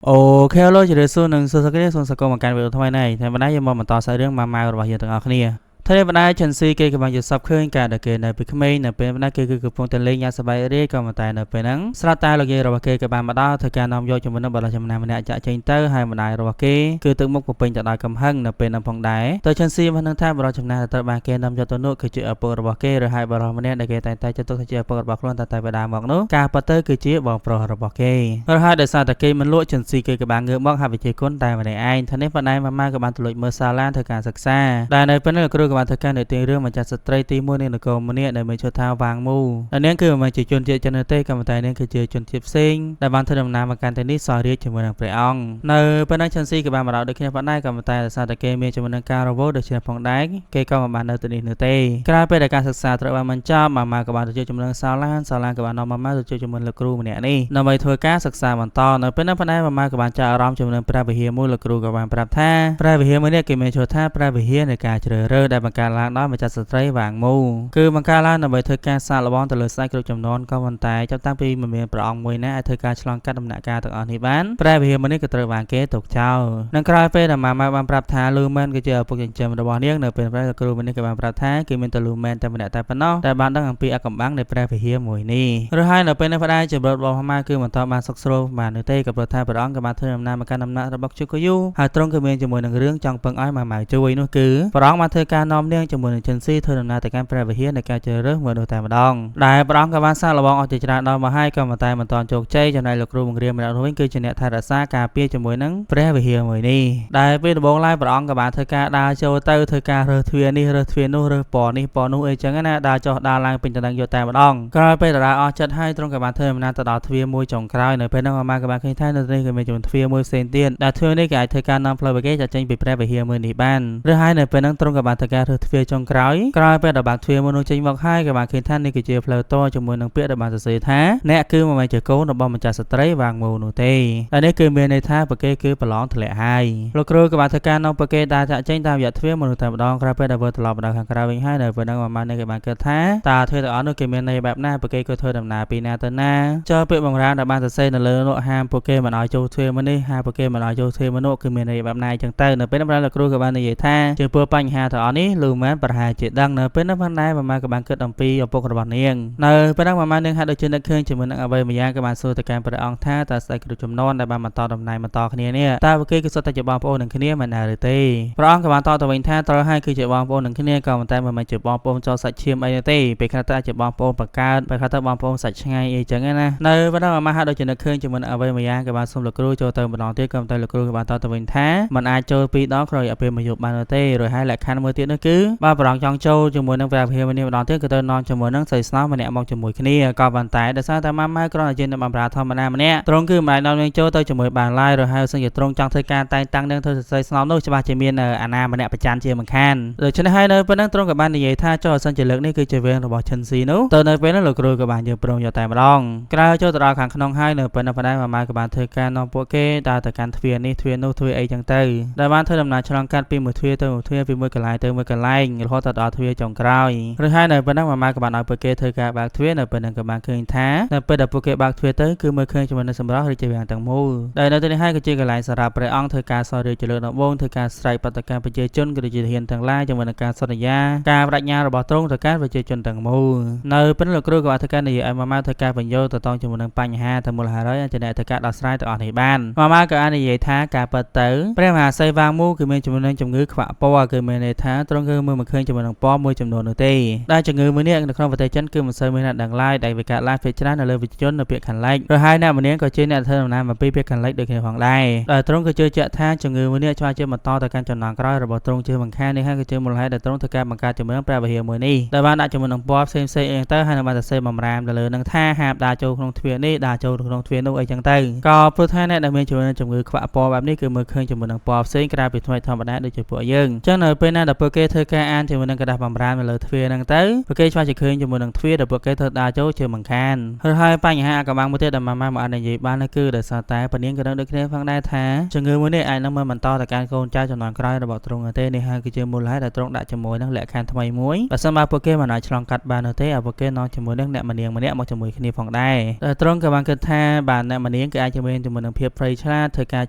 Ok hello ជម្រាបសួរនិងសួស្តីសូមស្វាគមន៍មកកាន់វីដេអូថ្មីនេះតែបណ្ដាយើងមកបន្តសាច់រឿងម៉ៅរបស់យើងទាំងអស់គ្នាថ្ងៃនេះបណ្ដាចិនស៊ីគេកំពុងយល់សប្ឃើញការដែលគេនៅពីក្មេងនៅពេលបណ្ដាគេគឺកំពុងតែលេងយ៉ាងសប្បាយរីកក៏ប៉ុន្តែនៅពេលហ្នឹងស្រាប់តែលោកយាយរបស់គេក៏បានមកដល់ធ្វើការនាំយកជាមួយនឹងបរិយាម្នាក់ចាក់ចេញទៅហើយម្ដាយរបស់គេគឺទឹកមុខពេញទៅដោយកំហឹងនៅពេលហ្នឹងផងដែរតើចិនស៊ីបាននឹងថាបរិយាដែលត្រូវបានគេនាំយកទៅនោះគឺជាឪពុករបស់គេឬហើយបរិយាម្នាក់ដែលគេតែងតែចាត់ទុកថាជាឪពុករបស់ខ្លួនតែបដាមកនោះការប៉ះទៅគឺជាបងប្រុសរបស់គេឬហើយដោយសារតែគេមិនលក់ចិនស៊ីគេក៏បានងើបមកហើយវិជាគុណតែម្នាក់ឯងថានេះបណ្ដាម៉ាក៏បានទៅលួចមើលសាឡានធ្វើការសិក្សាដែលនៅពេលនេះលោកគ្រូក៏បានធ្វើការនៅទីរឿងម្ចាស់ស្ត្រីទី1នៃនគរម្នាក់ដែលមានឈ្មោះថាវ៉ាងមូនាងគឺមិនមែនជាជនជាតិចិនទេក៏ប៉ុន្តែនាងគឺជាជនជាតិផ្សេងដែលបានធ្វើដំណើរមកកាន់ទីនេះសោះរាជជាមួយនឹងព្រះអង្គនៅពេលហ្នឹងចិនស៊ីក៏បានមកដល់ដូចគ្នាប៉ុន្តែក៏ប៉ុន្តែដោយសារតែគេមានជាមួយនឹងការរវល់ដូចជាផងដែរគេក៏មិនបាននៅទីនេះនោះទេក្រោយពេលដែលការសិក្សាត្រូវបានបញ្ចប់ម៉ាក៏បានទៅជួបជាមួយនឹងសាឡានក៏បាននាំម៉ាទៅជួបជាមួយលោកគ្រូម្នាក់នេះដើម្បីធ្វើការសិក្សាបន្តនៅពេលហ្នឹងប៉ុន្តែម៉ាក៏បានចាប់អារម្មណ៍ជាមួយនឹងព្រះវិហារមួយលោកគ្រូក៏បានប្រាប់ថាព្រះវិហារមួយនេះគេមានឈ្មោះថាព្រះវិហារនៃការជ្រើសរើសដែលបង្កើតឡើងដោយម្ចាស់ស្ត្រីវ៉ាងមូគឺបង្កើតឡើងដើម្បីធ្វើការសាកល្បងទៅលើស្ដេចគ្រប់ចំនួនក៏ប៉ុន្តែចាប់តាំងពីមិនមានព្រះអង្គមួយណាអាចធ្វើការឆ្លងកាត់ដំណាក់កាលទាំងអស់នេះបានព្រះវិហារមួយនេះក៏ត្រូវបានគេទុកចោលនឹងក្រោយពេលដែលម៉ាបានប្រាប់ថាលូមែនគឺជាឪពុកចិញ្ចឹមរបស់នាងនៅពេលព្រះគ្រូមួយនេះក៏បានប្រាប់ថាគឺមានតែលូមែនតែម្នាក់តែប៉ុណ្ណោះដែលបានដឹងអំពីអកំបាំងនៃព្រះវិហារមួយនេះឬហើយនៅពេលនេះផ្ដាច់ជំរិតរបស់ម៉ាគឺមិនតបានសុខស្រួលបាននោះទេក៏ព្រោះថាព្រះអង្គក៏បានធ្វើដំណើរមកកាន់ដំណាក់របស់ជូកូយូហើយទ្រង់ក៏មានជាមួយនឹងរឿងចង់ពឹងឲ្យម៉ាជួយនោះគឺព្រះអង្គបានធ្វើការនាំនាងជាមួយនឹងចិនស៊ីធ្វើដំណើរទៅកាន់ព្រះវិហារនៃការជ្រើសរើសមួយនោះតែម្ដងដែលព្រះអង្គក៏បានសាកល្បងអស់ជាច្រើនដល់មកហើយក៏តែមិនទាន់ជោគជ័យចំណែកលោកគ្រូបង្រៀនម្នាក់នោះវិញគឺជាអ្នកថែរក្សាការពារជាមួយនឹងព្រះវិហារមួយនេះដែលពេលដំបូងឡើយព្រះអង្គក៏បានធ្វើការដើរចូលទៅធ្វើការរើសទ្វារនេះរើសទ្វារនោះរើសពណ៌នេះពណ៌នោះអីចឹងណាដើរចុះដើរឡើងពេញតំណែងយកតែម្ដងក្រោយពេលដើរអស់ចិត្តហើយទ្រង់ក៏បានធ្វើដំណើរទៅដល់ទ្វារមួយចុងក្រោយនៅពេលនោះម៉ាក៏បានឃើញថានៅនេះក៏មានចំនួនទ្វារមួយផ្សេងទៀតដែលទ្វារនេះគេអាចធ្វើការនាំផ្លូវគេចាក់ចេញពីព្រះវិហារមួយនេះបានឬហើយនៅពេលហ្នឹងទ្រង់ក៏បានធ្វើការរើសទ្វារចុងក្រោយពេលដែលបាក់ទ្វារមួយនោះចេញមកហើយក៏បានឃើញថានេះគឺជាផ្លូវតជាមួយនឹងពាក្យដែលបានសរសេរថាអ្នកគឺមិនមែនជាកូនរបស់ម្ចាស់ស្ត្រីវ៉ាងមូនោះទេតែនេះគឺមានន័យថាប្រគេគឺប្រឡងធ្លាក់ហើយលោកគ្រូក៏បានធ្វើការនាំប្រគេដើរចាក់ចេញតាមរយៈទ្វារមួយតែម្ដងក្រោយពេលដែលធ្វើត្រឡប់មកដល់ខាងក្រៅវិញហើយនៅពេលហ្នឹងម៉ានេះក៏បានគិតថាតើទ្វារទាំងអស់នោះគេមានន័យបែបណាប្រគេក៏ធ្វើដំណើរពីណាទៅណាចុះពាក្យបំរាមដែលបានសរសេរនៅលើនោះហាមប្រគេមិនឲ្យចូលទ្វារមួយនេះហាមប្រគេមិនឲ្យចូលទ្វារមួយនោះគឺមានន័យបែបណាអញ្ចឹងទៅនៅពេលនោះលោកគ្រូក៏បាននិយាយថាចំពោះបញ្ហាទាំងអស់នេះលូមែនប្រហែលជាដឹងនៅពេលនោះផងដែរម៉ាក៏បានគិតអំពីឪពុករបស់នាងនៅពេលហ្នឹងម៉ានាងហាក់ដូចជានឹកឃើញជាមួយនឹងអ្វីម្យ៉ាងក៏បានសួរទៅកាន់ព្រះអង្គថាតើស្ដេចគ្រប់ចំនួនដែលបានបន្តដំណើរបន្តគ្នានេះតើពួកគេគឺសុទ្ធតែជាបងប្អូននឹងគ្នាមិនដែរឬទេព្រះអង្គក៏បានតបទៅវិញថាត្រូវហើយគឺជាបងប្អូននឹងគ្នាក៏ប៉ុន្តែមិនមែនជាបងប្អូនចោលសាច់ឈាមអីទេពេលខ្លះតែជាបងប្អូនបង្កើតពេលខ្លះទៅបងប្អូនសាច់ឆ្ងាយអីចឹងណានៅពេលហ្នឹងម៉ាហាក់ដូចជានឹកឃើញជាមួយនឹងអ្វីម្យ៉ាងក៏បានសុំលោកគ្រូចូលទៅម្ដងទៀតក៏ប៉ុន្តែលោកគ្រូក៏បានតបទៅវិញថាមិនអាចចូលពីរដងក្រោយរយៈពេលមួយយប់បានទេរួចហើយលក្ខខណ្ឌមួយទៀតនោះគឺបើព្រះអង្គចង់ចូលជាមួយនឹងព្រះវិហារម្ដងទៀតក៏ទៅនាំជាមួយនឹងស្រីស្នំម្នាក់មកជាមួយគ្នាក៏ប៉ុន្តែដោយសារតែម៉ាគ្រាន់តែជាអ្នកបម្រើធម្មតាម្នាក់ទ្រង់គឺមិនអាចនាំនាងចូលទៅជាមួយបានឡើយរួចហើយសឹងជាទ្រង់ចង់ធ្វើការតែងតាំងនាងធ្វើស្រីស្នំនោះច្បាស់ជាមានអាណាម្នាក់ប្រច័ណ្ឌជាមិនខានដូច្នេះហើយនៅពេលហ្នឹងទ្រង់ក៏បាននិយាយថាចុះសិនជាលើកនេះគឺជាវេនរបស់ឈិនស៊ីនោះទៅនៅពេលហ្នឹងលោកគ្រូក៏បានយើងព្រមយកតែម្ដងក្រោយចូលទៅដល់ខាងក្នុងហើយនៅពេលនោះបណ្ដាម៉ាក៏បានធ្វើការនាំពួកគេដើរទៅកាន់ទ្វារនេះទ្វារនោះទ្វារអីចឹងទៅដែលបានធ្វើដំណើរឆ្លងកាត់ពីមួយទ្វារទៅមួយទ្វារពីមួយកន្លែងទៅមួយកន្លែងរហូតដល់ទ្វារចុងក្រោយឬហើយនៅពេលហ្នឹងម៉ាក៏បានឲ្យពួកគេធ្វើការបើកទ្វារនៅពេលហ្នឹងក៏បានឃើញថានៅពេលដែលពួកគេបើកទ្វារទៅគឺមើលឃើញជាមួយនឹងសម្រស់រាជវាំងទាំងមូលដែលនៅទីនេះហើយក៏ជាកន្លែងសម្រាប់ព្រះអង្គធ្វើការសោយរាជលើកដំបូងធ្វើការស្រែកបដកម្មប្រជាជនក៏ដូចជាធានទាំងឡាយជាមួយនឹងការសន្យាការបដិញ្ញារបស់ទ្រង់ទៅកាន់ប្រជាជនទាំងមូលនៅពេលលោកគ្រូក៏បានធ្វើការនិយាយឲ្យម៉ាធ្វើការបញ្យល់ទៅតងជាមួយនឹងបញ្ហាទៅមូលហេតុហើយចំណែកធ្វើការដោះស្រាយទាំងអស់នេះបានម៉ាក៏បាននិយាយថាការពិតទៅព្រះមហាសីវ៉ាងមូគឺមានជាមួយនឹងជំងឺខ្វាក់ពណ៌គឺមានន័យថាទ្រង់គឺមើលមិនឃើញជាមួយនឹងពណ៌មួយចំនួននោះទេដែលជំងឺមួយនេះនៅក្នុងប្រទេសចិនគឺមិនសូវមានអ្នកដឹងឡើយដែលវាកើតឡើងភាគច្រើននៅលើវិជ្ជាជននៅភាគខាងលិចឬហើយអ្នកម្នាក់ក៏ជាអ្នកធ្វើដំណើរមកពីភាគខាងលិចដូចគ្នាផងដែរដែលទ្រង់ក៏ជឿជាក់ថាជំងឺមួយនេះឆ្លងជាបន្តទៅកាន់ចំណងក្រោយរបស់ទ្រង់ជាបង្ខាននេះហើយក៏ជាមូលហេតុដែលទ្រង់ធ្វើការបង្កើតជំនឿព្រះវិហារមួយនេះដែលបានដាក់ជំនឿនឹងពណ៌ផ្សេងៗអីទៅហើយនៅបានសរសេរបំរាមទៅលើនឹងថាហាមដើរចូលក្នុងទ្វារនេះដើរចូលក្នុងទ្វារនោះអីចឹងទៅក៏ព្រោះថាអ្នកដែលមានជំងឺខ្វាក់ពណ៌បែបនេះគឺមើលឃើញជំនឿនឹងពណ៌ផ្សេងក្រៅពីថ្មីធម្មតាដូចជាពួកយើងចឹងនៅពេលណាដែលពួកគេ គេធ្វើការអានជាមួយនឹងกระดาษបំរាមនៅលើទ្វារហ្នឹងទៅពួកគេឆ្លងឃើញជាមួយនឹងទ្វារដែលពួកគេធ្វើដើរចូលជាមិនខានហើយបញ្ហាអាកំបាំងមួយទៀតដែលម៉ាម៉ាមិនអាចនិយាយបានគឺដោយសារតែពនាងក៏ដឹងដូចគ្នាផងដែរថាជំងឺមួយនេះអាចនឹងបន្តទៅកាន់កូនចៅចំនួនក្រោយរបស់ទ្រង់ទេនេះហើយគឺជាមូលហេតុដែលទ្រង់ដាក់ជាមួយនឹងលក្ខខណ្ឌថ្មីមួយបើសិនបើពួកគេមិនអាចឆ្លងកាត់បាននោះទេឲ្យពួកគេនាំជាមួយនឹងអ្នកម្នាងម្នាក់មកជាមួយគ្នាផងដែរទ្រង់ក៏បានគិតថាបាទអ្នកម្នាងគឺអាចជាមួយនឹងភាពព្រៃឆ្លាតធ្វើកា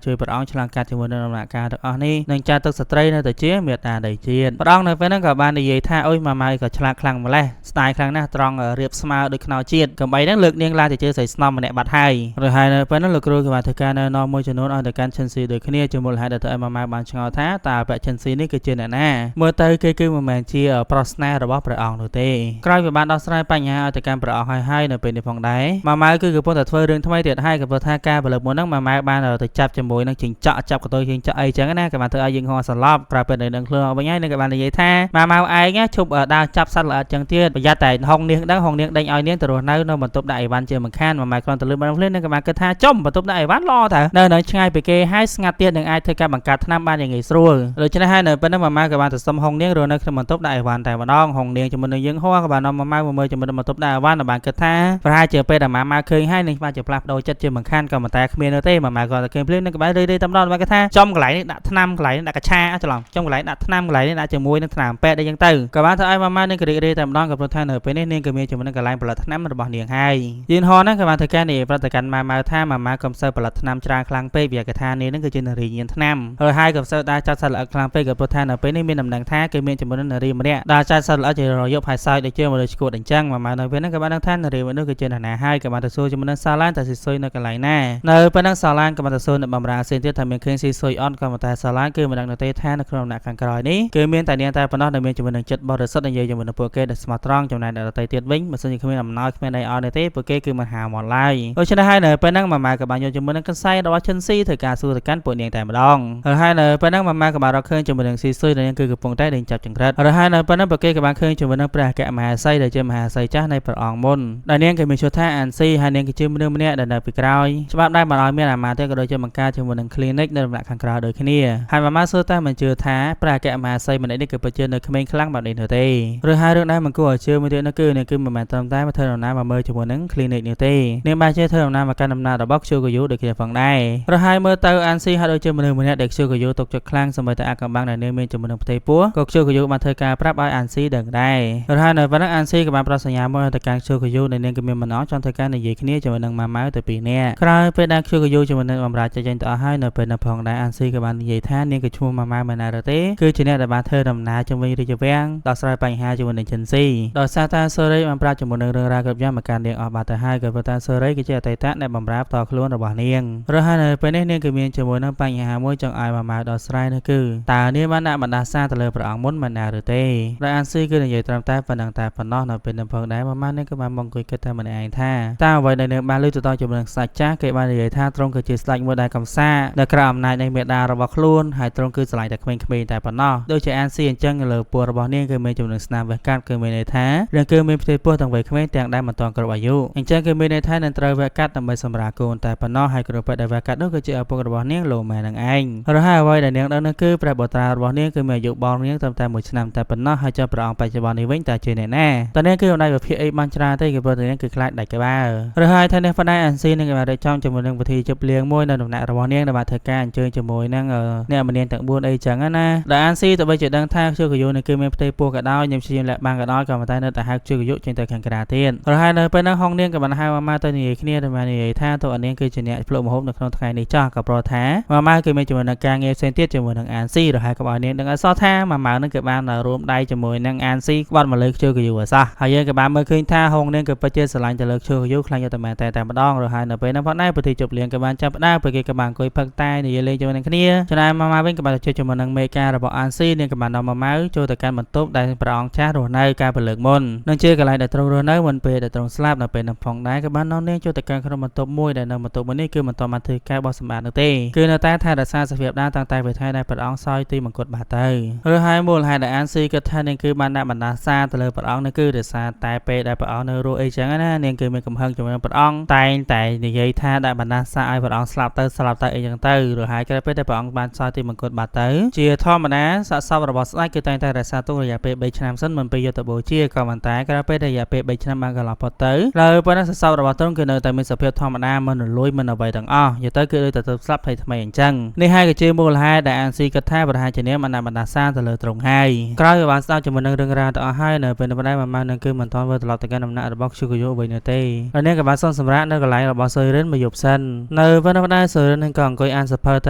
រជួយព្រះអង្គឆ្លងកាត់ជាមួយនឹងដំណាក់កាលទាំងអស់នេះនឹងចាត់ទុកស្ត្រីនៅទៅជាមេត្តាដីជាតិព្រះអង្គនៅពេលហ្នឹងក៏បាននិយាយថាអុយម៉ាម៉ៅក៏ឆ្លាតខ្លាំងម្ល៉េះស្ដាយខ្លាំងណាស់ត្រង់រៀបស្មើដូចខ្នោជាតិកំបីហ្នឹងលើកនាងឡើងទៅជាស្រីស្នំម្នាក់បាត់ហើយហើយនៅពេលហ្នឹងលោកគ្រូក៏បានធ្វើការណែនាំមួយចំនួនឲ្យទៅកាន់ឈិនស៊ីដូចគ្នាជាមូលហេតុដែលធ្វើឲ្យម៉ាម៉ៅបានឆ្ងល់ថាតើបេក្ខឈិនស៊ីនេះគឺជាអ្នកណាមើលទៅគេគឺមិនមែនជាប្រុសស្នេហ៍របស់ព្រះអង្គនោះទេក្រោយពីបានដោះស្រាយបញ្ហាឲ្យទៅកាន់ព្រះអង្គហើយនៅពេលនេះផងដែរម៉ាម៉ៅគឺកំពុងតែធ្វើរឿងថ្មីទៀតហើយក៏ព្រោះថាការផលិតមុនហ្នឹងម៉ាម៉ៅបានទៅចាប់ជាមួយនឹងជីងចក់ចាប់កតុយជីងចក់អីចឹងណាក៏បានធ្វើឲ្យយើងហោះសន្លប់ក្រោយពេលនឹងខ្លួនវិញហើយនឹងក៏បាននិយាយថាម៉ាម៉ៅឯងឈប់ដើរចាប់សត្វល្អិតចឹងទៀតប្រយ័ត្នតែហុងនាងដឹងហុងនាងដេញឲ្យនាងទៅរស់នៅបន្ទប់ដាក់អីវ៉ាន់ជាមិនខានម៉ាម៉ៅគ្រាន់តែលឺបានភ្លាមនឹងក៏បានគិតថាចំបន្ទប់ដាក់អីវ៉ាន់ល្អតើនៅឆ្ងាយពីគេហើយស្ងាត់ទៀតនឹងអាចធ្វើការបង្កើតថ្នាំបានយ៉ាងងាយស្រួលដូច្នេះហើយនៅពេលហ្នឹងម៉ាម៉ៅក៏បានទៅសុំហុងនាងរស់នៅក្នុងបន្ទប់ដាក់អីវ៉ាន់តែម្ដងហុងនាងជាមួយនឹងយើងហោះក៏បាននាំម៉ាម៉ៅមកមើលជាមួយនឹងបន្ទប់ដាក់អីវ៉ាន់បានគិតថាប្រហែលជាពេលដែលម៉ាម៉ៅឃើញហើយនឹងបានជាផ្លាស់ប្ដូរចិត្តជាមិនខានក៏មិនតែគ្មាននោះទេម៉ាម៉ៅក៏តែឃើញភ្លាមនឹងក៏បានរឿយៗតែម្ដងបានគិតថាចំកន្លែងនេះដាក់ថ្នាំកន្លែងនេះដាក់កញ្ឆាច្រឡំចំកន្លែងដាក់ថ្នាំកន្លែងនេះដាក់ជាមួយនឹងថ្នាំពេទ្យអីចឹងទៅក៏បានធ្វើឲ្យម៉ាម៉ៅនឹងក៏រីករាយតែម្ដងក៏ព្រោះថានៅពេលនេះនាងក៏មានជាមួយនឹងកន្លែងផលិតថ្នាំរបស់នាងហើយយីនហោហ្នឹងក៏បានធ្វើការនិយាយប្រាប់ទៅកាន់ម៉ាម៉ៅថាម៉ាម៉ៅកុំសូវផលិតថ្នាំច្រើនខ្លាំងពេកវាគេថានាងហ្នឹងគឺជានារីញៀនថ្នាំហើយក៏សូវដើរចាត់សត្វល្អិតខ្លាំងពេកក៏ព្រោះថានៅពេលនេះមានដំណឹងថាគេមានជាមួយនឹងនារីម្នាក់ដើរចាត់សត្វល្អិតជារយប់ហើយសើចដូចជាមនុស្សឈួតអញ្ចឹងម៉ាម៉ៅនៅពេលហ្នឹងក៏បានដឹងថានារីមួយនោះគឺជានរណាហើយក៏បានទៅសួរជាមួយនឹងសាឡានតែស៊ីស៊ុយនៅកន្លែងណានៅពេលហ្នឹងសាឡានក៏បានទៅសួរនៅបំរើអាស៊ានទៀតថាមានឃើញស៊ីស៊ុយអត់ក៏តែសាឡានគឺមិនដឹងទេថានៅក្នុងដំណាក់ខាងក្រោយនេះគឺមានតែនាងតែប៉ុណ្ណោះដែលមានជាមួយនឹងចិត្តបរិសុទ្ធនិយាយជាមួយនឹងពួកគេដែលស្មោះត្រង់ចំណែកអ្នកដទៃទៀតវិញបើសិនជាគ្មានអំណោយគ្មានអីឲ្យនេះទេពួកគេគឺមិនហៅមកឡើយដូច្នេះហើយនៅពេលហ្នឹងម៉ាម៉ៅក៏បានយកជាមួយនឹងកន្សែងរបស់ឈិនស៊ីធ្វើការសួរទៅកាន់ពួកនាងតែម្ដងហើយនៅពេលហ្នឹងម៉ាម៉ៅក៏បានរកឃើញជាមួយនឹងស៊ីស៊ុយដែលនាងគឺកំពុងតែដេញចាប់ចង្រិតហើយនៅពេលហ្នឹងពួកគេក៏បានឃើញជាមួយនឹងព្រះអគ្គមហាសីដែលជាមហាសីចាស់នៃព្រះអង្គមុនដែលនាងគេមានឈ្មោះថាអានស៊ីហើយនាងគឺជាមនុស្សម្នាក់ដែលនៅពីក្រោយច្បាប់ដែរមិនឲ្យមានអាមាត្យទេក៏ដូចជាបង្កើតជាមួយនឹង clinic នៅដំណាក់ខាងក្រៅដូចគ្នាហើយម៉ាម៉ៅសួរតែមិនជឿថាព្រះអគ្គមហាសីម្នាក់នេះគឺពិតជានៅក្មេងខ្លាំងបែបនេះនោះទេឬហើយរឿងដែរមិនគួរឲ្យជឿមួយទៀតនោះគឺមិនមែនត្រឹមតែមកធ្វើដំណើរមកមើលជាមួយនឹង clinic នេះទេនាងបានជាធ្វើដំណើរមកកាន់ដំណើររបស់ខ្ជូកយូដូចគ្នាផងដែរឬហើយមើលទៅអានស៊ីហើយដូចជាមនុស្សម្នាក់ដែលខ្ជូកយូទុកចិត្តខ្លាំងសម្រាប់តែអាកំបាំងដែលនាងមានជាមួយនឹងផ្ទៃពោះក៏ខ្ជូកយូបានធ្វើការប្រាប់ឲ្យអានស៊ីដឹងដែរឬហើយនៅពេលហ្នឹងអានស៊ីក៏បានប្រសញ្ញាមកទៅកាន់ខ្ជូកយូដែលនាងក៏មានបំណងចង់ធ្វើការនិយាយគ្នាជាមួយនឹងម៉ាម៉ៅទៅពីរនាក់ក្រោយពេលដែលខ្ជូកយូជាមួយនឹងបំរើចេញទៅអស់ហើយនៅពេលនោះផងដែរអានស៊ីក៏បាននិយាយថានាងក៏ឈ្មោះម៉ាម៉ៅមិនណាទេគឺជាអ្នកដែលបានធ្វើដំណើរជាមួយរាជវាំងដោះស្រាយបញ្ហាជាមួយនឹងឈិនស៊ីដោយសារតែសូរីបានប្រាប់ជាមួយនឹងរឿងរ៉ាវគ្រប់យ៉ាងមកកាន់នាងអស់បាត់ទៅហើយក៏ព្រោះតែសូរីគឺជាអតីតអ្នកបម្រើផ្ទាល់ខ្លួនរបស់នាងរហូតដល់ពេលនេះនាងក៏មានជាមួយនឹងបញ្ហាមួយចង់ឲ្យម៉ាម៉ៅដោះស្រាយនោះគឺតើនាងបានដាក់បណ្ដាសាទៅលើព្រះអង្គមុនមិនណាឬទេដោយអានស៊ីគឺនិយាយត្រឹមតែប៉ុណ្ណឹងតែប៉ុណ្ណោះនៅពេលនោះផងដែរម៉ាម៉ៅនាងក៏បានមកអង្គុយគិតតែម្នាក់ឯងថាតើអ្វីដែលនាងបានលើកទៅដល់ជាមួយនឹងស្ដេចចាស់គេបាននិយាយថាទ្រង់គឺជាស្ដេចមួយដែលកំសានៅក្រៅអំណាចនៃមេដារបស់ខ្លួនហើយទ្រង់គឺស្រឡាញ់តែក្មេងៗតែប៉ុណ្ណោះដូចជាអានស៊ីអញ្ចឹងលើពោះរបស់នាងគឺមានចំនួនស្នាមវះកាត់គឺមានន័យថារឿងគឺមានផ្ទៃពោះទាំងវ័យក្មេងទាំងដែលមិនទាន់គ្រប់អាយុអញ្ចឹងគឺមានន័យថានឹងត្រូវវះកាត់ដើម្បីសម្រាប់កូនតែប៉ុណ្ណោះហើយគ្រូពេទ្យដែលវះកាត់នោះគឺជាឪពុករបស់នាងលោកម៉ែនឹងឯងរហូតអ្វីដែលនាងដឹងនោះគឺព្រះបុត្រារបស់នាងគឺមានអាយុបងនាងត្រឹមតែ1ឆ្នាំតែប៉ុណ្ណោះហើយចាំព្រះអង្គបច្ចុប្បន្ននេះវិញតើជាអ្នកណាតើនាងគឺអំណាចវិភាគអីបានច្រើនទេគឺព្រោះតែនាងគឺខ្លាចដាច់ក្បាលរហូតថានេះប៉ុណ្ណេះអានស៊ីនឹងបានរៀបចំជាមួយនឹងវិធីជប់លៀងមួយនៅដំណាក់របស់នាងដែលបានធ្វើការអញ្ជើញជាមួយនឹងអ្នកម្នាងទាំង4អីចឹងណាដែលអានស៊ីទៅបីជាដឹងថាខ្ជូកយូនឹងគឺមានផ្ទៃពោះក៏ដោយខ្ញុំព្យាយាមលាក់បាំងក៏ដោយក៏តែនៅតែហៅខ្ជូកយូចេញទៅខាងក្រៅទៀតរហូតនៅពេលហ្នឹងហុងនាងក៏បានហៅម៉ាម៉ៅទៅនិយាយគ្នាទៅបាននិយាយថាតើនាងគឺជាអ្នកភ្លក់ម្ហូបនៅក្នុងថ្ងៃនេះចាស់ក៏ប្រថាម៉ាម៉ៅគឺមានជាមួយនឹងការងារផ្សេងទៀតជាមួយនឹងអានស៊ីរហូតក៏ឲ្យនាងដឹងអសោះថាម៉ាម៉ៅនឹងក៏បានរួមដៃជាមួយនឹងអានស៊ីក្បត់មកលើខ្ជូកយូអសោះហើយយើងក៏បានមើលឃើញថាហុងនាងក៏ពិតជាស្រឡាញ់ទៅលើខ្ជូកយូខ្លាំងយកតែមែនតែម្ដងរហូតនៅពេលហ្នឹងផងដែរប្រតិជប់លៀងក៏បានចាប់ផ្ដើមពេលគេក៏បានអង្គុយផឹកតែនិយាយលេងជាមួយនឹងគ្នាចំណែកម៉ាម៉ៅវិញក៏បានជិះជាមួយនឹងមេការរបស់អានស៊ីនាងក៏បាននាំម៉ាម៉ៅចូលទៅកាន់បន្ទប់ដែលព្រះអង្គចាស់រស់នៅកាលពីលើកមុននឹងជាកន្លែងដែលទ្រង់រស់នៅមុនពេលដែលទ្រង់ស្លាប់នៅពេលនោះផងដែរក៏បាននាំនាងចូលទៅកាន់ក្នុងបន្ទប់មួយដែលនៅបន្ទប់មួយនេះគឺមិនទាន់បានធ្វើការបោះសម្អាតនោះទេគឺនៅតែថែរក្សាសភាពដើមតាំងតែពេលថ្ងៃដែលព្រះអង្គសោយទីមង្គតបាត់ទៅឬហើយមូលហេតុដែលអានស៊ីគិតថានាងគឺបានដាក់បណ្ដាសាទៅលើព្រះអង្គនោះគឺដោយសារតែពេលដែលព្រះអង្គនៅរស់អីចឹងណានាងគឺមានកំហឹងជាមួយនឹងព្រះអង្គតែងតែនិយាយថាដាក់បណ្ដាសាឲ្យព្រះអង្គស្លាប់ទៅអីចឹងទៅឬហើយក្រោយពេលដែលព្រះអង្គបានសោយទីមង្គតបាត់ទៅជាធម្មតាសាកសពរបស់ របស់ស្ដេចគឺតែងតែរក្សាទុករយៈពេល3ឆ្នាំសិនមុនពេលយកទៅបូជាក៏ប៉ុន្តែក្រោយពេលរយៈពេល3ឆ្នាំបានកន្លងផុតទៅហើយប៉ុន្តែសសររបស់ទ្រង់គឺនៅតែមានសភាពធម្មតាមិនរលួយមិនអ្វីទាំងអស់យកទៅគឺដូចតែទៅស្លាប់ភ័យថ្មីអញ្ចឹងនេះហើយក៏ជាមូលហេតុដែលអានស៊ីគិតថាប្រហែលជានាមបណ្ដាសាទៅលើទ្រង់ហើយក្រោយបានស្ដាប់ជាមួយនឹងរឿងរ៉ាវទាំងអស់ហើយនៅពេលនេះម៉ាម៉ានឹងគឺមិនទាន់វិលត្រឡប់ទៅកាន់ដំណាក់របស់ឈូកូយ៉ូវិញនៅទេហើយនាងក៏បានសន្មសម្រាប់នៅកន្លែងរបស់ស៊ុយរិនមួយយប់សិននៅពេលនេះស៊ុយរិននឹងក៏អង្គុយអានសភៅត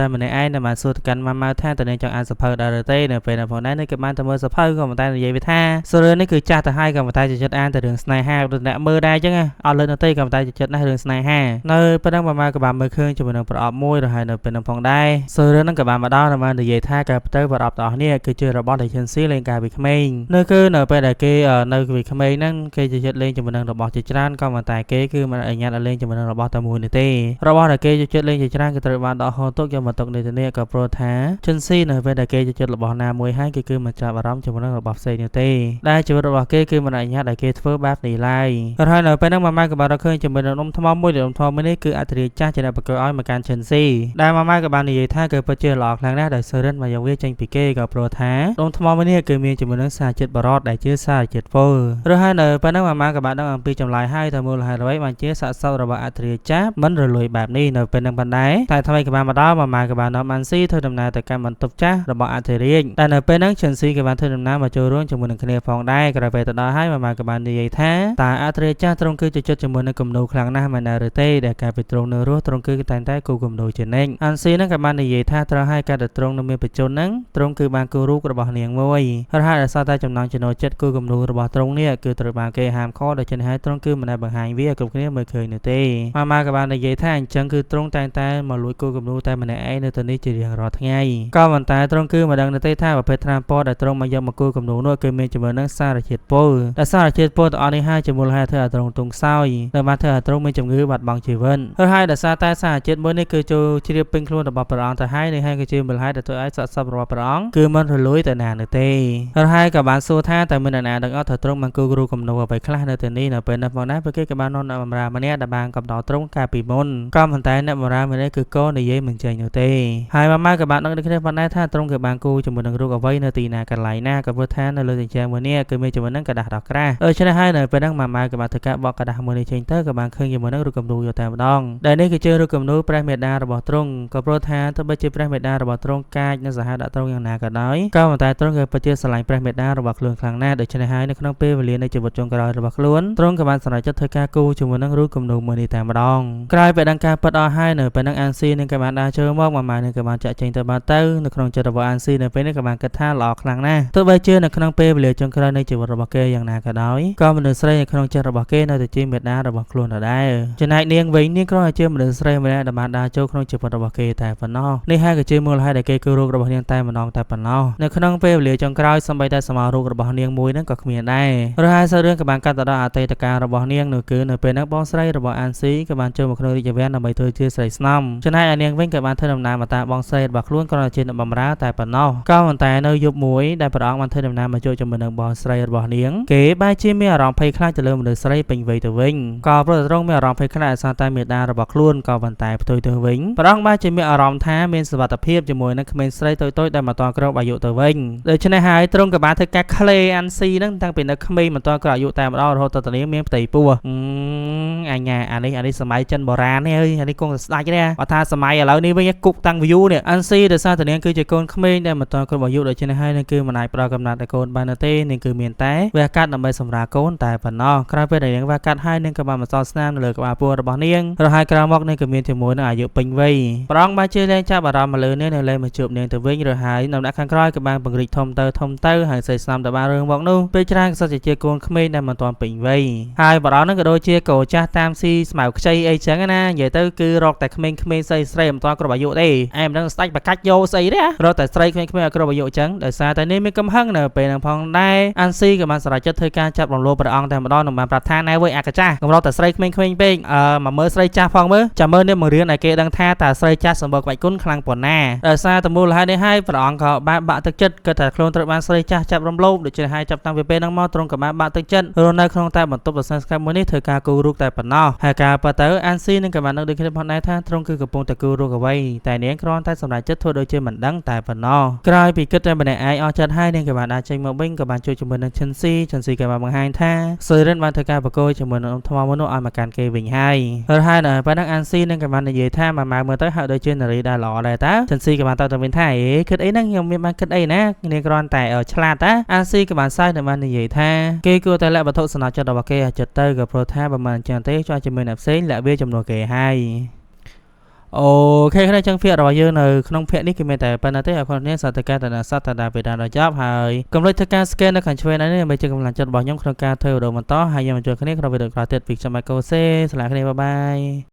ែម្នាក់ឯងដែលបានសួរទៅកាន់ម៉ាម៉ាថាតើនាងចង់អានសភៅដែរឬទេនៅពេលនេះផងដែរនឹងក៏បានទៅមើលសភៅក៏ប៉ុន្តែនិយាយវាថាស៊ុយរិននេះគឺចាស់ទៅហើយក៏ប៉ុន្តែចិត្តអានតែរឿងស្នេហាដូចអ្នកមើលដែរអញ្ចឹងអត់លើនៅទេក៏ប៉ុន្តែចិត្តណាស់រឿងស្នេហានៅពេលនេះម៉ាម៉ាក៏បានមើលឃើញជាមួយនឹងប្រអប់មួយរហ័យនៅពេលនេះផងដែរស៊ុយរិននឹងក៏បានមកដល់បាននិយាយថាការផ្ទើប្រអប់ទាំងអស់នេះគឺជារបស់ដែលឈិនស៊ីលេងកាលពីក្មេងនៅគឺនៅពេលដែលគេនៅពីក្មេងហ្នឹងគេជាចិត្តលេងជាមួយនឹងរបស់ជាច្រើនក៏ប៉ុន្តែគេគឺមិនអនុញ្ញាតឲ្យលេងជាមួយនឹងរបស់តែមួយនេះទេរបស់ដែលគេជាចិត្តលេងជាច្រើនគឺត្រូវបានដកហូរទុកយកមកទុកនៅទីនេះក៏ព្រោះថាឈិនស៊ីនៅពេលដែលគេជាចិត្តរបស់ណាមួយហើយគឺមិនចាប់អារម្មណ៍ជាមួយនឹងរបស់ផ្សេងនោះទេដែលជីវិតរបស់គេគឺមិនអនុញ្ញាតឲ្យគេធ្វើបែបនេះឡើយហើយនៅពេលហ្នឹងម៉ាម៉ាក៏បានរកឃើញជាមួយនឹងដុំថ្មមួយដុំថ្មមួយនេះគឺអធិរាជចាស់ជាអ្នកបង្កើតឲ្យមកកាន់ឈិនស៊ីដែលម៉ាម៉ាក៏បាននិយាយថាគឺពិតជាល្អខ្លាំងណាស់ដោយស៊ើរិនមកយកវាចេញពីគេក៏ព្រោះថាដុំថ្មមួយនេះគឺមានជាមួយនឹងសារជាតិបរតដែលជាសារជាតិពុលឬហើយនៅពេលហ្នឹងម៉ាម៉ាក៏បានដឹងអំពីចម្លើយហើយតែមូលហេតុអ្វីបានជាសាកសពរបស់អធិរាជចាស់មិនរលួយបែបនេះនៅពេលហ្នឹងប៉ុន្តែតែថ្មីក៏បានមកដល់ម៉ាម៉ាក៏បាននាំអានស៊ីធ្វើដំណើរទៅកាន់បន្ទប់ចាស់របស់អធិរាជតែនៅពេលហ្នឹងឈិនស៊ីក៏បានធ្វើដំណើរមកចូលរួមជាមួយនឹងគ្នាផងដែរក្រោយពេលទៅដល់ហើយម៉ាម៉ាក៏បាននិយាយថាតើអធិរាជចាស់ទ្រង់គឺជាចិត្តជាមួយនឹងគំនូខ្លាំងណាស់មែនឬទេដែលការពីទ្រង់នៅរស់ទ្រង់គឺតែងតែគូគំនូជានិច្ចអានស៊ីហ្នឹងក៏បាននិយាយថាត្រូវឲ្យការដែលទ្រង់នៅមានបច្ចុប្បន្នហ្នឹងទ្រង់គឺបានគូរូបរបស់នាងមួយហើយដោយសារតែចំណងចំណូលចិត្តគូគំនូរបស់ទ្រង់នេះគឺត្រូវបានគេហាមឃាត់ដូច្នេះហើយទ្រង់គឺមិនដែលបង្ហាញវាគ្រប់គ្នាមើលឃើញនោះទេម៉ាម៉ាក៏បាននិយាយថាអញ្ចឹងគឺទ្រង់តែងតែមកលួចគូគំនូតែម្នាក់ឯងនៅទីនេះជារៀងរាល់ថ្ងៃក៏ប៉ុន្តែទ្រង់គឺមិនដឹងទេថាប្រភេទថ្នាំពណ៌ដែលទ្រង់មកយកមកគូគំនូនោះគឺមានជាមួយនឹងសារជាតិពុលដែលសារជាតិពុលទាំងអស់នេះហើយជាមូលហេតុធ្វើឲ្យទ្រង់ទង់ខ្សោយដែលបានធ្វើឲ្យទ្រង់មានជំងឺបាត់បង់ជីវិតហើយដោយសារតែសារជាតិមួយនេះគឺចូលជ្រាបពេញខ្លួនរបស់ព្រះអង្គទៅហើយនេះហើយគឺជាមូលហេតុដែលធ្វើឲ្យសាកសពរបស់ព្រះអង្គគឺមិនរលួយទៅណានោះទេហើយក៏បានសួរថាតើមានអ្នកណាដឹងអត់ថាទ្រង់បានគូគ្រូគំនូអ្វីខ្លះនៅទីនេះនៅពេលនេះផងដែរពួកគេក៏បាននាំអ្នកបម្រើម្នាក់ដែលបានកំដរទ្រង់កាលពីមុនក៏ប៉ុន្តែអ្នកបម្រើម្នាក់គឺក៏និយាយមិនចេញនោះទេហើយម៉ាម៉ាក៏បានដឹងដូចគ្នាផងដែរថាទ្រង់គឺបានគូជាមួយនឹងរូបអ្វីនៅទីណាកន្លែងណាក៏ព្រោះថានៅលើជញ្ជាំងមួយនេះគឺមានជាមួយនឹងกระดาษដក្រាស់ដូច្នេះហើយនៅពេលហ្នឹងម៉ាម៉ាក៏បានធ្វើការបកกระดาษមួយនេះចេញទៅក៏បានឃើញជាមួយនឹងរូបគំនូយកតែម្ដងដែលនេះគឺជារូបគំនូព្រះមេដារបស់ទ្រង់ក៏ព្រោះថាទោះបីជាព្រះមេដារបស់ទ្រង់កាចនិងសាហាវដាក់ទ្រង់យ៉ាងណាក៏ដោយក៏ប៉ុន្តែទ្រង់ក៏ពិតជាស្រឡាញ់ព្រះមេដារបស់ខ្លួនខ្លាំងណាស់ដូច្នេះហើយនៅក្នុងពេលវេលានៃជីវិតចុងក្រោយរបស់ខ្លួនទ្រង់ក៏បានសម្រេចចិត្តធ្វើការគូជាមួយនឹងរូបគំនូមួយនេះតែម្ដងក្រោយពីដឹងការពិតអស់ហើយនៅពេលហ្នឹងអានស៊ីនឹងក៏បានដើរចូលមកម៉ាម៉ានឹងក៏បានចាក់ចេញទៅបានទៅនៅក្នុងចិត្តរបស់អានស៊ីនៅពេលនេះក៏បានគិតថាល្អខ្លាំងណាស់ទោះបីជានៅក្នុងពេលវេលាចុងក្រោយនៃជីវិតរបស់គេយ៉ាងណាក៏ដោយក៏មនុស្សស្រីនៅក្នុងចិត្តរបស់គេនៅតែជាមេដារបស់ខ្លួនដដែលចំណែកនាងវិញនាងគ្រាន់តែជាមនុស្សស្រីម្នាក់ដែលបានដើរចូលក្នុងជីវិតរបស់គេតែប៉ុណ្ណោះនេះហើយក៏ជាមូលហេតុដែលគេគោរពរបស់នាងតែម្ដងតែប៉ុណ្ណោះនៅក្នុងពេលវេលាចុងក្រោយសម្បីតែសមររូបរបស់នាងមួយហ្នឹងក៏គ្មានដែររហ័សសារឿងក៏បានកាត់ទៅដល់អតីតកាលរបស់នាងនោះគឺនៅពេលហ្នឹងបងស្រីរបស់អានស៊ីក៏បានចូលមកក្នុងរាជវាំងដើម្បីធ្វើជាស្រីស្នំចំណែកឯនាងវិញក៏បានធ្វើដំណើរមកតាមបងស្រីរបស់ខ្លួនគ្រាន់តែជាអ្នកបម្រើតែប៉ុណ្ណោះក៏ប៉ុន្តែនៅយប់មួយដែលព្រះអង្គបានធ្វើដំណើរមកជួបជាមួយនឹងបងស្រីរបស់នាងគេបែរជាមានអារម្មណ៍ភ័យខ្លាចទៅលើមនុស្សស្រីពេញវ័យទៅវិញក៏ព្រោះទ្រង់មានអារម្មណ៍ភ័យខ្លាចដោយសារតែមេដារបស់ខ្លួនក៏ប៉ុន្តែផ្ទុយទៅវិញព្រះអង្គបែរជាមានអារម្មណ៍ថាមានសុវត្ថិភាពជាមួយនឹងក្មេងស្រីតូចៗដែលមកតក្រោបអាយុទៅវិញដូច្នេះហើយទ្រង់ក៏បានធ្វើការក្លេអានស៊ីហ្នឹងតាំងពីនៅក្មេងមកតក្រោបអាយុតែម្ដងរហូតដល់នាងមានផ្ទៃពោះអញ្ញាអានេះសម័យចិនបុរាណនេះអានេះគង់តែស្ដាច់ទេបើថាសម័យឥឡូវនេះវិញគុកតាំង view នេះអានស៊ីដោយសារតែនាងគឺជាកូនក្មេងដែលមកតក្រោបអាយុដូច្នេះហើយនឹងគឺមិនអាចផ្ដល់កំណត់ឲ្យកូនបានទេនាងគឺមានតែវះកាត់ដើម្បីសម្រាប់កូនតែប៉ុណ្ណោះក្រោយពេលដែលនាងវះកាត់ហើយនាងក៏បានបន្សល់ស្នាមនៅលើក្បាលពោះរបស់នាងរហ័សក្រោយមកនាងក៏មានជាមួយនឹងអាយុពេញវ័យព្រះអង្គបានជាលែងចាប់អារម្មណ៍មកលើនាងនៅលែងមកជួបនាងទៅវិញរហ័សនៅដាក់ខាងក្រោយក៏បានពង្រីកធំទៅហើយស្រីស្នាមទៅបានរឿងមកនោះពេលច្រើនក៏សិតជាកូនក្មេងដែលមិនទាន់ពេញវ័យហើយបរោះនឹងក៏ដូចជាកោចាស់តាមស៊ីស្មៅខ្ចីអីចឹងណានិយាយទៅគឺរកតែក្មេងៗស្រីមិនទាន់គ្រប់អាយុទេឯមិនដឹងស្ដេចបកាច់យកស្អីទេរកតែស្រីក្មេងៗឲ្យគ្រប់អាយុចឹងដោយសារតែនេះមានកំហឹងនៅពេលហ្នឹងផងដែរអានស៊ីក៏បានសម្រេចចិត្តធ្វើការចាប់រំលោភព្រះអង្គតែម្ដងនឹងបានប្រាថ្នាណែវើយអាកាចាស់កំរកតែស្រីក្មេងៗពេកមកមើលស្រីចាស់ផងមើលចាំមើលនេះមករៀនឲ្យគេដឹងថាតើស្រីចាស់សម្បូរក្បាច់គុណខ្លាំងប៉ុណ្ណាដោយសារតែមូលហេតុនេះហើយព្រះអង្គក៏បានបាក់ទឹកចិត្តគិតថាខ្លួនត្រូវបានស្រីចាស់ចាប់រំលោភដូច្នេះហើយចាប់តាំងពីពេលហ្នឹងមកទ្រង់ក៏បានបាក់ទឹកចិត្តរស់នៅក្នុងតែបន្ទប់ដ៏ស្ងាត់ស្ងាត់មួយនេះធ្វើការគូរូបតែប៉ុណ្ណោះហើយការប៉ះទៅអានស៊ីនឹងក៏បាននឹងដូចគ្នាផងដែរថាទ្រង់គឺកំពុងតែគូរូបអ្វីតែនាងគ្រាន់តែសម្រេចចិត្តធ្វើដូចជាមិនដឹងតែប៉ុណ្ណោះក្រោយពីគិតតែម្ ម្នាក់ឯងអស់ចិត្តហើយនាងក៏បានដាក់ចេញមកវិញក៏បានជួយជាមួយនឹងឈិនស៊ីក៏បានបង្ហាញថាស៊ើយរិនបានធ្វើការប្រកួតជាមួយនឹងថ្មមនុស្សឲ្យមកកាន់គេវិញហើយហើយនៅប៉ុណ្ណឹងអានស៊ីនឹងក៏បាននិយាយថាម៉ាម៉ៅមើលទៅហាក់ដូចជានារីដែលល្អដែរតើឈិនស៊ីក៏បានតបទៅវិញថាគិតអីហ្នឹងខ្ញុំមានបានគិតអីណានាងគ្រាន់តែឆ្លាតតាអានស៊ីក៏បានសើចនឹងបាននិយាយថាគេគួរតែលាក់វត្ថុសំណោចិត្តរបស់គេឲ្យចិត្តទៅក៏ព្រោះថាបើមិនអញ្ចឹងទេចោះជាមួយអ្នកផ្សេងលាក់វាចំនួនគេហើយអូខេគ្នាចឹងភាគរបស់យើងនៅក្នុងភាគនេះគឺមានតែប៉ុណ្ណឹងទេអរគុណអ្នកសាស្ត្រការតាសតតាពេលដល់ចប់ហើយកុំភ្លេចធ្វើការ scan នៅខាងឆ្វេងនេះដើម្បីជាកម្លាំងចិត្តរបស់ខ្ញុំក្នុងការធ្វើវីដេអូបន្តហើយយើងមកជួបគ្នាក្នុងវីដេអូក្រោយទៀតពីខ្ញុំម៉ៃកូសេស្លាគ្នាបាយបាយ